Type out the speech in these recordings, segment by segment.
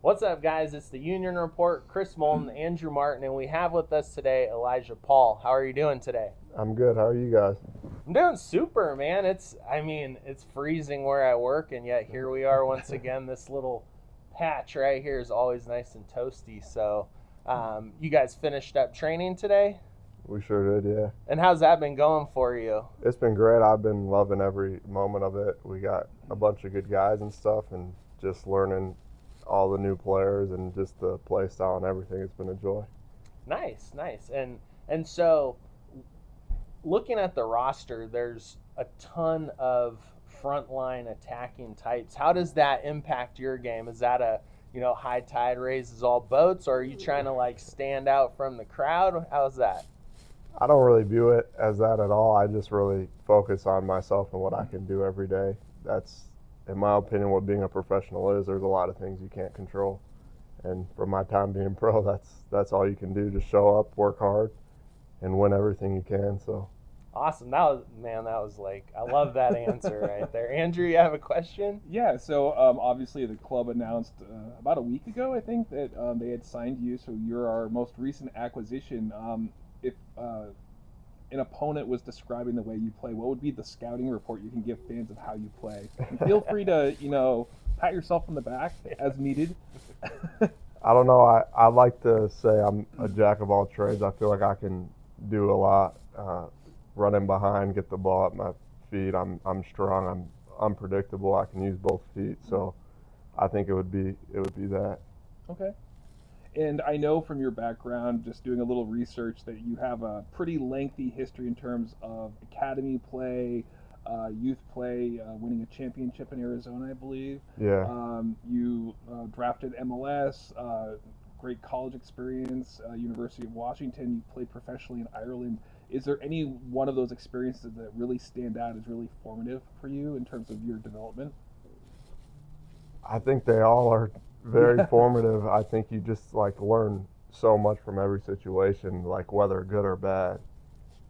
What's up, guys? It's the Union Report, Chris Moulton, Andrew Martin, and we have with us today Ilijah Paul. How are you doing today? I'm good. How are you guys? I'm doing super, man. It's freezing where I work, and yet here we are once again. This little patch right here is always nice and toasty. So, you guys finished up training today? We sure did, yeah. And how's that been going for you? It's been great. I've been loving every moment of it. We got a bunch of good guys and stuff, and just learning all the new players and just the play style and everything. It's been a joy. Nice, nice. And so looking at the roster, there's a ton of frontline attacking types. How does that impact your game? Is that a high tide raises all boats, or are you trying to like stand out from the crowd? How's that? I don't really view it as that at all. I just really focus on myself and what I can do every day. That's, in my opinion, what being a professional is. There's a lot of things you can't control. And from my time being pro, that's all you can do. Just show up, work hard, and win everything you can. So Awesome. That was like, I love that answer right there. Andrew, you have a question? Yeah, so obviously the club announced about a week ago, I think, that they had signed you, so you're our most recent acquisition. If an opponent was describing the way you play, what would be the scouting report you can give fans of how you play? And feel free to, pat yourself on the back as needed. I don't know. I like to say I'm a jack of all trades. I feel like I can do a lot. Running behind, get the ball at my feet. I'm strong. I'm unpredictable. I can use both feet. So I think it would be that. Okay. And I know from your background, just doing a little research, that you have a pretty lengthy history in terms of academy play, youth play, winning a championship in Arizona, I believe. Yeah. You drafted MLS, great college experience, University of Washington. You played professionally in Ireland. Is there any one of those experiences that really stand out as really formative for you in terms of your development? I think they all are very formative. I think you just like learn so much from every situation, like whether good or bad.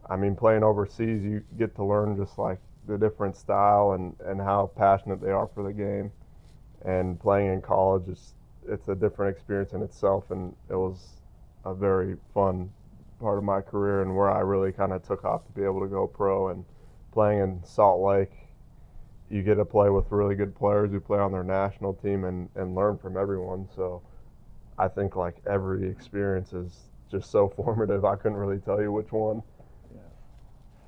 I mean, playing overseas, you get to learn just like the different style and how passionate they are for the game. And playing in college is it's a different experience in itself, and it was a very fun part of my career and where I really kind of took off to be able to go pro. And playing in Salt Lake, you get to play with really good players who play on their national team and learn from everyone. So I think like every experience is just so formative. I couldn't really tell you which one.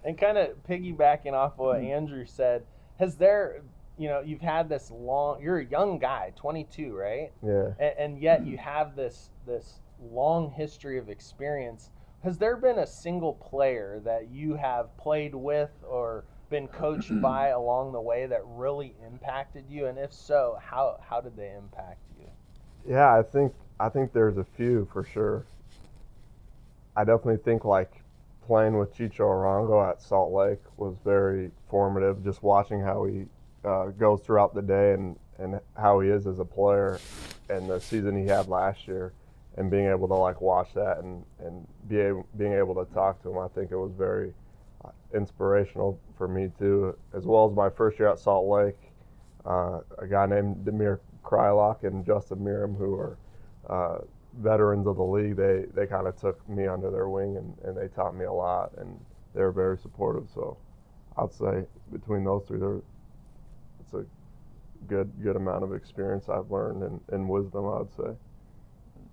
And kind of piggybacking off what Andrew said, has there, you've had this long, you're a young guy, 22, right? Yeah. And yet you have this long history of experience. Has there been a single player that you have played with or been coached by along the way that really impacted you? And if so, how did they impact you? Yeah, I think there's a few for sure. I definitely think like playing with Chicho Arango at Salt Lake was very formative. Just watching how he goes throughout the day and how he is as a player, and the season he had last year, and being able to like watch that and being able to talk to him, I think it was very inspirational for me too. As well as my first year at Salt Lake, a guy named Demir Krylock and Justin Miram, who are veterans of the league, they kind of took me under their wing and they taught me a lot, and they were very supportive. So I'd say between those three, it's a good amount of experience I've learned and wisdom, I would say.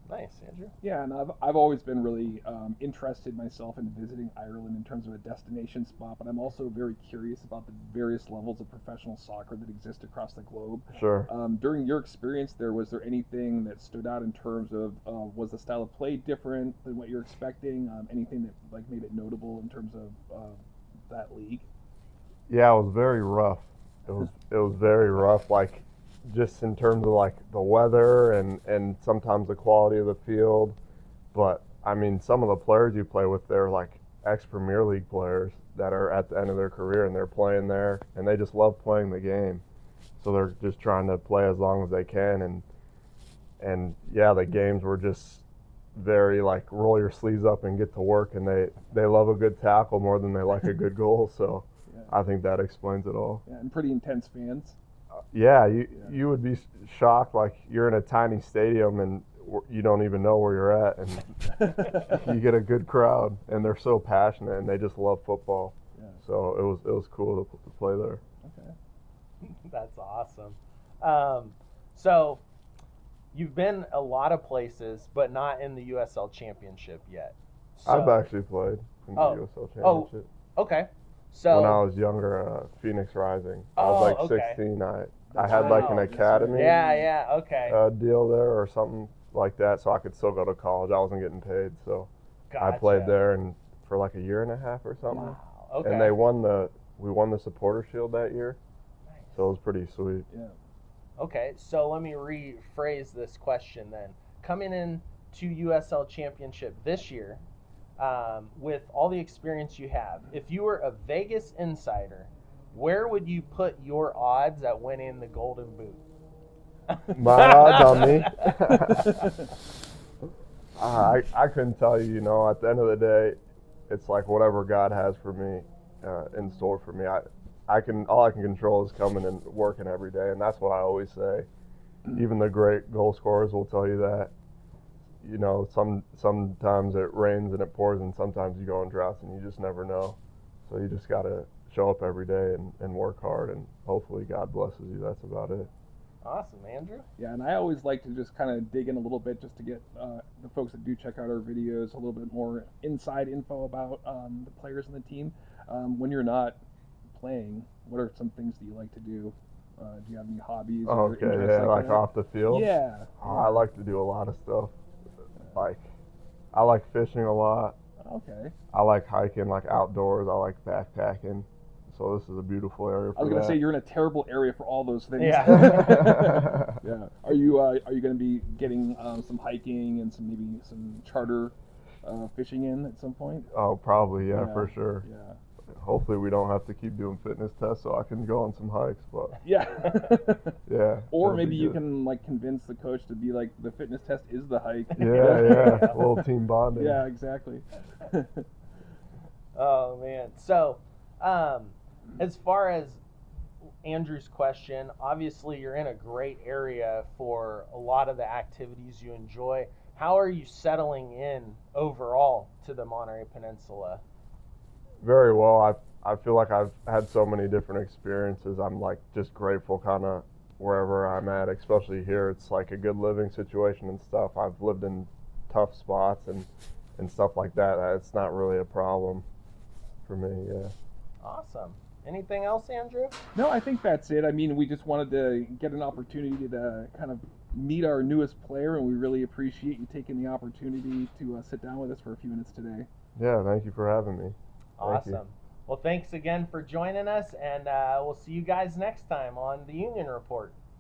Nice, Andrew. Yeah, and I've always been really interested myself in visiting Ireland in terms of a destination spot, but I'm also very curious about the various levels of professional soccer that exist across the globe. Sure. During your experience there, was there anything that stood out in terms of was the style of play different than what you're expecting? Anything that like made it notable in terms of that league? Yeah, it was very rough. It was very rough. Like just in terms of like the weather and sometimes the quality of the field. But I mean, some of the players you play with, they're like ex Premier League players that are at the end of their career and they're playing there and they just love playing the game. So they're just trying to play as long as they can, and yeah, the games were just very like roll your sleeves up and get to work, and they love a good tackle more than they like a good goal. So Yeah, I think that explains it all. yeah, and pretty intense fans. Yeah, you would be shocked. Like you're in a tiny stadium and you don't even know where you're at, and you get a good crowd, and they're so passionate and they just love football. Yeah. So it was cool to play there. Okay. That's awesome. So you've been a lot of places, but not in the USL Championship yet. So, I've actually played in the USL Championship. Okay. So when I was younger, Phoenix Rising. I Oh, was like okay. 16. I had like an Wow. academy yeah, okay. deal there or something like that, so I could still go to college. I wasn't getting paid, so I Gotcha. played there and for like a year and a half or something. Wow. Okay. And we won the Supporter Shield that year, so it was pretty sweet. Yeah. Okay, so let me rephrase this question then. Coming in to USL Championship this year, with all the experience you have, if you were a Vegas insider, where would you put your odds at winning the Golden Boot? My odds on me? I couldn't tell you. You know, at the end of the day, it's like whatever God has for me in store for me. All I can control is coming and working every day, and that's what I always say. Even the great goal scorers will tell you that. You know, sometimes it rains and it pours, and sometimes you go in droughts, and you just never know. So you just gotta show up every day and work hard, and hopefully God blesses you. That's about it. Awesome, Andrew. Yeah, and I always like to just kind of dig in a little bit just to get the folks that do check out our videos a little bit more inside info about the players and the team. When you're not playing, what are some things that you like to do? Do you have any hobbies? Or Okay, interests yeah, like that? off the field. Yeah. I like to do a lot of stuff. Like, I like fishing a lot. Okay. I like hiking, like outdoors. I like backpacking. So this is a beautiful area for I was gonna that. say you're in a terrible area for all those things. Yeah. Yeah. Are you gonna be getting some hiking and maybe some charter fishing in at some point? Oh, probably, yeah, for sure. Yeah. Hopefully we don't have to keep doing fitness tests so I can go on some hikes, but Yeah. yeah. Or it'll maybe be you good. can like convince the coach to be like the fitness test is the hike. Yeah, a little team bonding. Yeah, exactly. Oh man. So, as far as Andrew's question, obviously you're in a great area for a lot of the activities you enjoy. How are you settling in overall to the Monterey Peninsula? Very well. I feel like I've had so many different experiences. I'm like just grateful kind of wherever I'm at, especially here. It's like a good living situation and stuff. I've lived in tough spots and stuff like that. It's not really a problem for me, yeah. Awesome. Anything else, Andrew? No, I think that's it. I mean, we just wanted to get an opportunity to kind of meet our newest player, and we really appreciate you taking the opportunity to sit down with us for a few minutes today. Yeah, thank you for having me. Awesome. Well, thanks again for joining us, and we'll see you guys next time on the Union Report.